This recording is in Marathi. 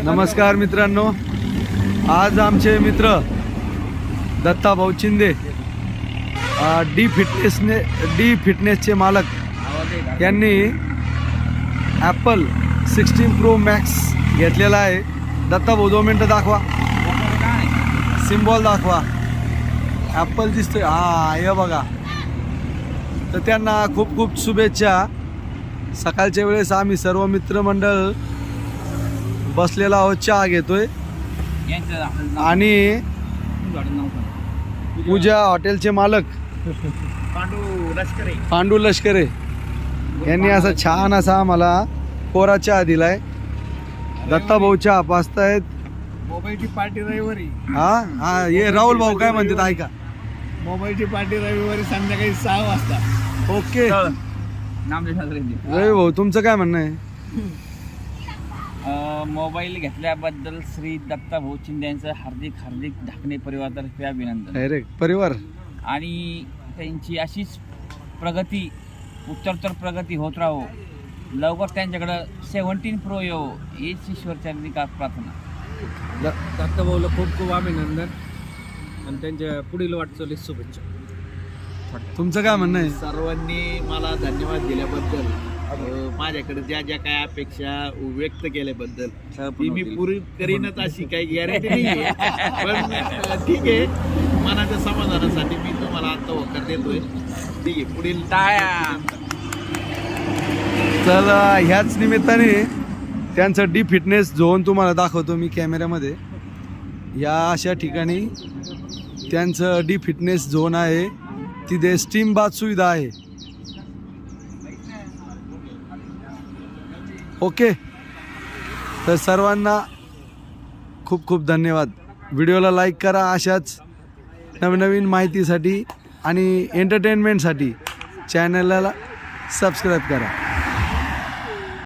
नमस्कार मित्रांनो, आज आमचे मित्र दत्ता भाऊ चिंदे डी फिटनेसचे मालक यांनी ॲपल 16 प्रो मॅक्स घेतलेला आहे. दत्ता भाऊ 2 मिनटं दाखवा, सिम्बॉल दाखवा. ॲपल दिसतोय, हा हे बघा. तर त्यांना खूप खूप शुभेच्छा. सकाळच्या वेळेस आम्ही सर्व मित्रमंडळ बसलेला आहोत, चहा घेतोय. आणि पूजा हॉटेलचे मालक पांडू लष्करे यांनी असा छान असा आम्हाला कोरा चहा दिलाय. दत्ता भाऊ चहा पाचतायत. मोबाईलची पार्टी रविवारी. हा हे राहुल भाऊ काय म्हणतात ऐका. मोबाईलची पार्टी रविवारी संध्याकाळी 6 वाजता. ओके रवी भाऊ, तुमचं काय म्हणणं आहे? मोबाईल घेतल्याबद्दल श्री दत्ता भाऊ चिंदे यांचं हार्दिक हार्दिक ढाकणे परिवारातर्फे अभिनंदन. डायरेक्ट परिवार. आणि त्यांची अशीच प्रगती, उत्तरोत्तर प्रगती होत राहो. लवकर त्यांच्याकडं 17 प्रो येऊ हीच ईश्वरचरणी प्रार्थना. दत्ता भाऊला खूप खूप अभिनंदन आणि त्यांच्या पुढील वाटचालीस शुभेच्छा. तुमचं काय म्हणणं आहे? सर्वांनी मला धन्यवाद दिल्याबद्दल, माझ्याकडे ज्या ज्या काय अपेक्षा व्यक्त केल्याबद्दल ती मी पूर्ण करीनच अशी काही गॅरंटी नाही आहे. पण ठीक आहे, मनाच्या समाधानासाठी मी तुम्हाला आता होकार देतोय. ठीक आहे, पुढील चला ह्याच निमित्ताने त्यांचं डी फिटनेस झोन तुम्हाला दाखवतो मी कॅमेऱ्यामध्ये. या अशा ठिकाणी त्यांचं डी फिटनेस झोन आहे. तिथे स्टीम बाथ सुविधा आहे. ओके, तर सर्वांना खूप खूप धन्यवाद. व्हिडिओला लाईक करा. अशाच नवीन माहितीसाठी आणि एंटरटेनमेंटसाठी चॅनलला सबस्क्राईब करा.